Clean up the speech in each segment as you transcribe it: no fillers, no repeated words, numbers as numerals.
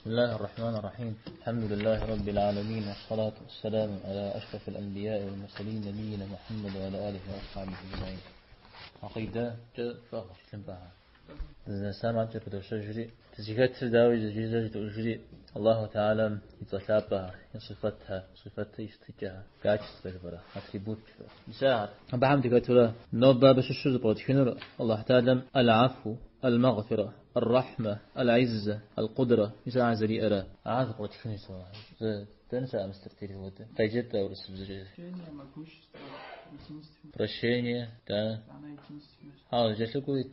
بسم الله الرحمن الرحيم. الحمد لله رب العالمين، والصلاة والسلام على أشرف الأنبياء والمرسلين نبينا محمد وعلى آله وأصحابه أجمعين. عقيدة فقط تنبها سامع جبت الشجري تزكية داوي زجيزة تؤجري الله تعالى يتصابها صفتها يستجها قاعد تستجبرها أتريبوت مساعد بعمد قتله نوبة بش الشزبوت شنو الله تعالى العفو المغفرة الرحمة العزة القدرة مساعد زري أرى عاد قلت شنو سوا تنسى مسترتيري وده تجد أو رسبزجي прощение, да. Если будет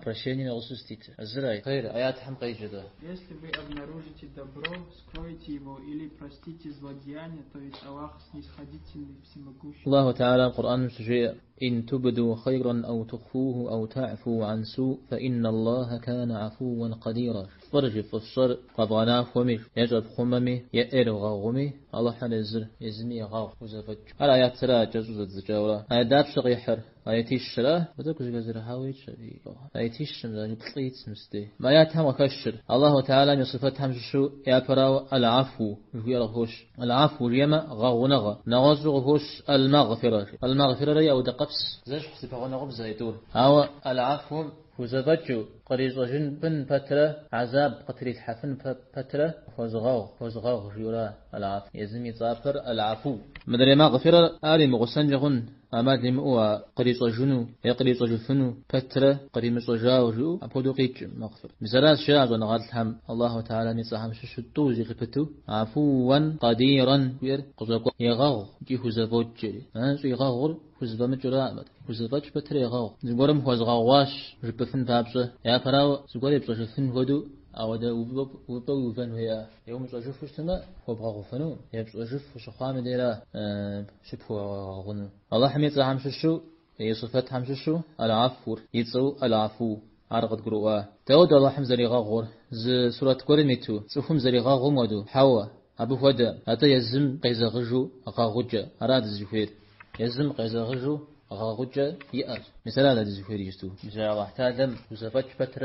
прощение осуществите. Зрай. Хайр, аят хам кайджада. Если вы обнаружите добро, скройте его или простите злодеяние, то есть Аллах снисходительный, всемогущий. الله تعالى القرآن سجى إن تبدوا خيرا أو تخفوه أو تعفوا عن سوء فإن الله كان عفوا قديرا. فرج فالصر قبغنا فمي يجب خممي يأر غاغمي الله حنزر يزمي غاغ وزفج. الآيات ترى جزء الزجاورة. آيات شغيحر. آياتي الشرا بدك زجاجر هاوي شبي. آياتي الشمس بطليت مستي. ما آيات هم كشر. الله تعالى يصفتهم شو يا براو العفو ويرهوش العفو ريما غاغنغا نغزغهوش المغفرة يا ودقبس زش حسب غنغب زيتون. هو العفو وزفجو قريز وجن بن فترة عذاب قتل الحفن فترة وزغاو جورا العفو يزمي صافر العفو مدري ما غفرة آلي مغسنجغن أماد لمؤوا قريز وجنو يقريز وجفنو فترة قريز وجاوجو أبودو قيج مغفر مزراز شاعز ونغالهم الله تعالى نصحهم ششتو زغفتو عفوا قديرا وير قزاقو يغاو جيهو زفوجري يغاو وزبا مجرا وزبا بتري يغاو زغورم وزغاواش جبفن بابزه يا فراو زغوري بزفن هدو أو ده وبوفن ويا يوم زوجف وشتما وبغاو فنو يبزوجف وشخام ديرا شبه غنو الله حميد زعم شو يصفت هم شو العفو يتصو العفو عرقت قروة تود الله حمزري غاغور ز سورة كورميتو سوفم زري غاغوم ودو حوا أبو فدا أتا يزم قيزغجو غاغوجا أراد الزفير يزم قيزغجو غاغوجا يأر مثلا هذا الزفير يجتو مثال الله تعالى وزفتش بتر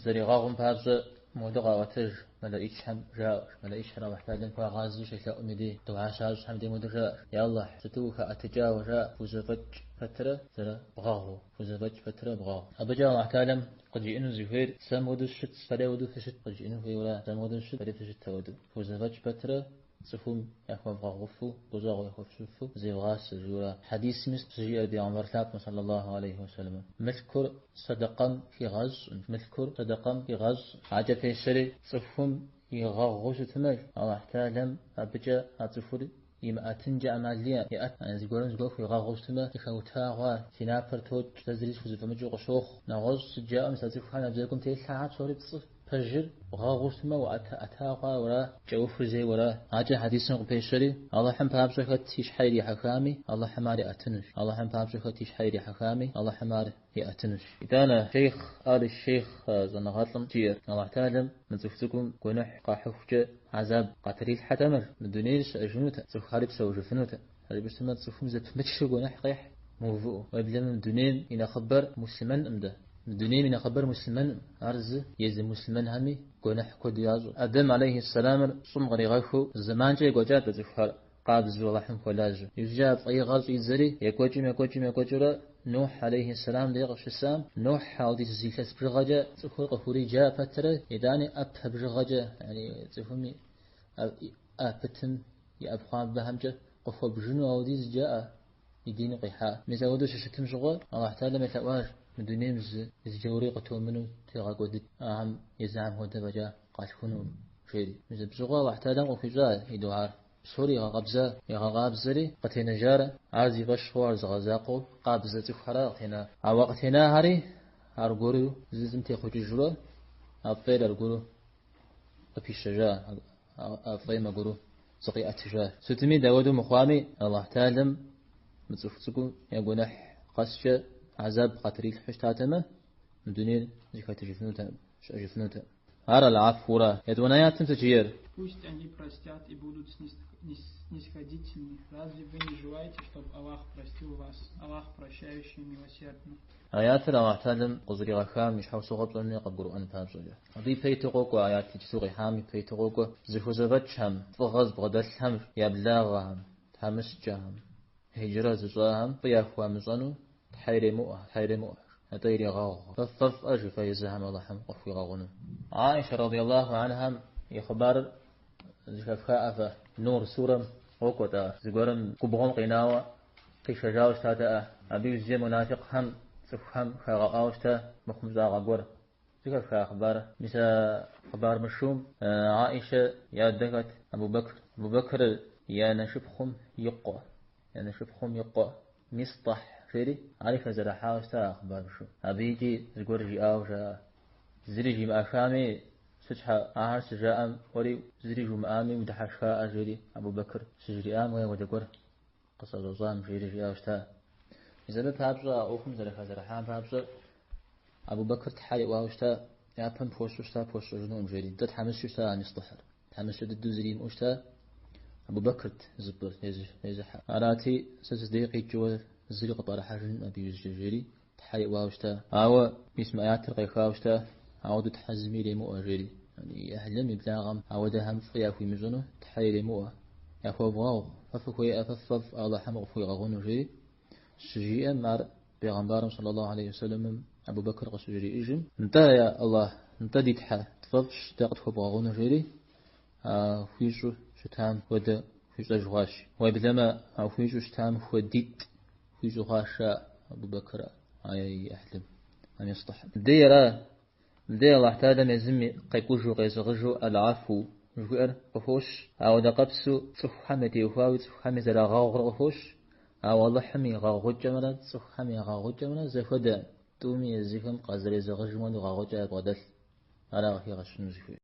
زري غاغوم بابز مودغا وتج ملا إيشهم جاء ملا إيشنا محتاجين فغازو شيء أمدي توعشاش حمدي مدرجا يا الله ستوك أتجاوجا وزفتش فترة ترى بغاغو وزفتش فترة بغاغو أبجا محتاجم قد جئنا زهير سامودو شت فليودو فشت قد جئنا في ولا سامودو شت فلي فشت تودو وزفتش فترة سفهم يخوف غفو بزاغ يخوف شفو زي غاس جورا حديث مس سجي أبي عمر ثابت صلى الله عليه وسلم مذكر صدقا في غز مذكر صدقا في غز عجب في الشري سفهم يغغوش تمر الله تعالى أبجا أتفور يما أتنجا أماليا يأت أنا زيقولن زيقول في غغوش تمر يخوتها غا تنافر توج تزريش فزف مجو قشوخ نغز سجاء مساتف خان أبزاكم تيسحاب صوري بصف فجر غاغوش ما وأتاقا ولا جوف زي ولا هذا حديث قبيشري الله حم بابشة تيش حيري حكامي الله حماري أتنش الله حم بابشة تيش حيري حكامي الله حماري يأتنش إذا أنا شيخ آل الشيخ زنغاطلم تير الله تعلم من تفتكم قنح قاحفجة عذاب قاتريل حتمر من دونيش أجنوتا تف خارب سوج فنوتا هذا بسمة تفهم زت متش قنح قيح موفو ويبدأ من دونين إن خبر مسلمان أمده الدنيا من خبر مسلمان عرض يز مسلمان همي قنح كود يازو آدم عليه السلام صم غري غفو زمان جاي قجات بزفر قابز ولحم كلاج يجاب أي غاز يزري يكوجم نوح عليه السلام ليغش السام نوح حاضي زيكس برغجة تخلق قفوري جاء فترة يداني أبه برغجة يعني تفهمي أبتم يأبخان بهمجة قفو بجنو أوديز جاء يدين قيحاء مزودوش شتم شغل الله تعالى متواج من دونيم جوري قتو منو تيغا قدت أهم يزعم هو دبجا قاشكونو شيري مزب بزغوا واحتادم وفجاء يدوار سوري غابزة يغابزري قتينا جارة عازي بشوار زغزاقو قابزة تفخرا قتينا عواقتينا هاري أرغورو زيزم تيخوتي جلو أفير أرغورو أبي شجاع أفير مغورو سقي أتجاه ستمي داودو مخوامي الله تعالى متفتكو يقولح قسجة عذاب قتريل حشتاتما مدنيل زكاة جفنوتا أرى العفو را يدونايات تجير. Пусть они простят и будут снисходительны. Разве вы не желаете, чтобы Аллах простил вас? Аллах прощающий и милосердный. آيات الله تعلم قصدي غخام مش حوس غطلني قبر أن فابزوجا أضي بيتقوق وآيات تجسوري حامي بيتقوق زخوزبت شام فغز بغدل هم يبلاغهم تمس جهم هجرة زواهم بيافوا مزانو تحيرموه هتيري غاغ ففف أجي فيزهم الله هم قفي غاغنو عائشة رضي الله عنها يخبر زخفاء نور سورة وقتا زغورم قبغون قناوة قشجاوش تاتا أبي زي منافق هم سفهم خاغاوشتا مخمزا غور ذكر أخبار مثل خبار مشوم عائشة يا دقت أبو بكر يا نشبخم يقوى مصطح فيري عارف زرا حاوشتا أخبار مشوم أبيجي زغورجي أوجا زريجي مأشامي سجحة أهار سجاء وري زريجي مآمي مدحشاء جري أبو بكر سجري آمي ودقور قصد الظام جريجي أوجتا إذا بابزا أوهم زرا حام بابزا أبو بكر تحالي واوشتا يابن بوشتا جنون جري دت حمسشتا عن يصطحر حمس ضد زريم أوشتا أبو بكر زبر يزح أراتي ستصديقي جو زري قطار حاجن أبي جري تحالي واوشتا أو اسم آيات القيخاوشتا أو دت حزمي لمو جري يعني أهلم يبلاغم أو دهم فيا في مزونه تحالي لمو يا فوق ففكوي أففف الله حمق في غغون جري سجيئا مار بيغمبارم صلى الله عليه وسلم أبو بكر قصجري إجم انتهى يا الله انتدي تحا تفضش تاقت خبغون جري فيجو شتام ودا فيجو جواش ويبلما أو فيجو شتام وديت فيجو غاشا أبو بكر أي أحلم أن يصطح دي الله تعالى مزمي قيقوجو قيزغجو العفو جوئر قفوش أو دقبسو صحمتي وفاوي صحمي زرا غاغر قفوش والله حمي غاغوت جمرة صح حمي غاغوت جمرة زفدا تومي زفم قزري زغجمون غاغوت أبغدل على غي غشن زفي